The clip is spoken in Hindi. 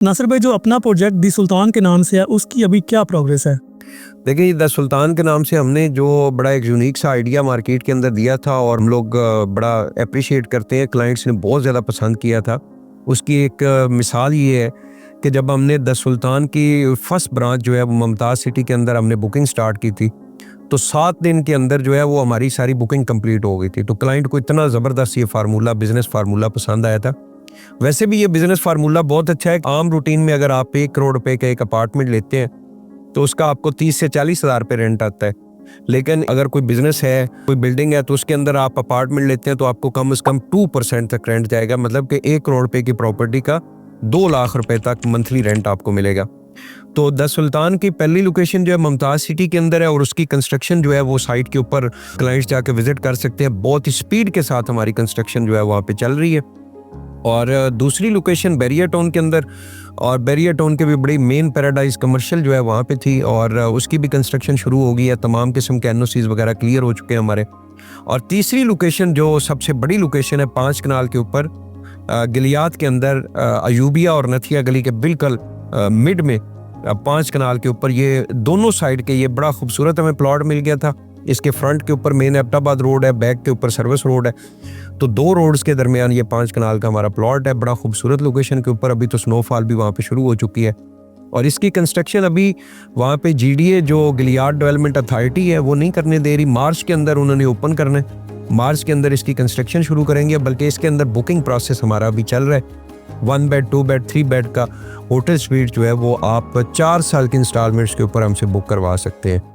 नासिर भाई, जो अपना प्रोजेक्ट दी सुल्तान के नाम से है उसकी अभी क्या प्रोग्रेस है? देखिए, द सुल्तान के नाम से हमने जो बड़ा एक यूनिक सा आइडिया मार्केट के अंदर दिया था और हम लोग बड़ा अप्रिशिएट करते हैं, क्लाइंट्स ने बहुत ज़्यादा पसंद किया था। उसकी एक मिसाल ये है कि जब हमने द सुल्तान की फर्स्ट ब्रांच जो है वो मुमताज़ सिटी के अंदर हमने बुकिंग स्टार्ट की थी, तो 7 दिन के अंदर जो है वो हमारी सारी बुकिंग कंप्लीट हो गई थी। तो क्लाइंट को इतना ज़बरदस्त ये फार्मूला, बिज़नेस फार्मूला पसंद आया था। वैसे भी ये बिज़नेस फार्मूला बहुत अच्छा है। आम रूटीन में अगर आप 1 करोड़ रुपए का एक अपार्टमेंट लेते हैं तो उसका आपको 30 से 40 हज़ार रुपये रेंट आता है। लेकिन अगर कोई बिजनेस है, कोई बिल्डिंग है, तो उसके अंदर आप अपार्टमेंट लेते हैं तो आपको कम से कम 2% तक रेंट जाएगा। मतलब कि 1 करोड़ रुपए की प्रॉपर्टी का 2 लाख रुपए तक मंथली रेंट आपको मिलेगा। तो द सुल्तान की पहली लोकेशन जो है मुमताज़ सिटी के अंदर है और उसकी कंस्ट्रक्शन जो है वो साइट के ऊपर क्लाइंट्स जाके विजिट कर सकते हैं। बहुत ही स्पीड के साथ हमारी कंस्ट्रक्शन जो है वहाँ पे चल रही है। और दूसरी लोकेशन बैरियर टाउन के अंदर, और बैरियर टाउन के भी बड़ी मेन पैराडाइज कमर्शियल जो है वहाँ पे थी और उसकी भी कंस्ट्रक्शन शुरू हो गई है। तमाम किस्म के एनओसीज वगैरह क्लियर हो चुके हैं हमारे। और तीसरी लोकेशन जो सबसे बड़ी लोकेशन है 5 कनाल के ऊपर गिलियात के अंदर, अयूबिया और नथिया गली के बिल्कुल मिड में 5 कनाल के ऊपर, ये दोनों साइड के ये बड़ा खूबसूरत हमें प्लॉट मिल गया था। इसके फ्रंट के ऊपर मेन एबटाबाद रोड है, बैक के ऊपर सर्विस रोड है। तो 2 रोड्स के दरमियान ये 5 कनाल का हमारा प्लॉट है, बड़ा खूबसूरत लोकेशन के ऊपर। अभी तो स्नोफॉल भी वहाँ पे शुरू हो चुकी है और इसकी कंस्ट्रक्शन अभी वहाँ पे जीडीए जो गिलियाद डेवलपमेंट अथॉरिटी है वो नहीं करने दे रही। मार्च के अंदर उन्होंने ओपन करना है, मार्च के अंदर इसकी कंस्ट्रक्शन शुरू करेंगे। बल्कि इसके अंदर बुकिंग प्रोसेस हमारा अभी चल रहा है। 1 बेड, 2 बेड, 3 बेड का होटल स्वीट जो है वो आप 4 साल की इंस्टॉलमेंट्स के ऊपर हमसे बुक करवा सकते हैं।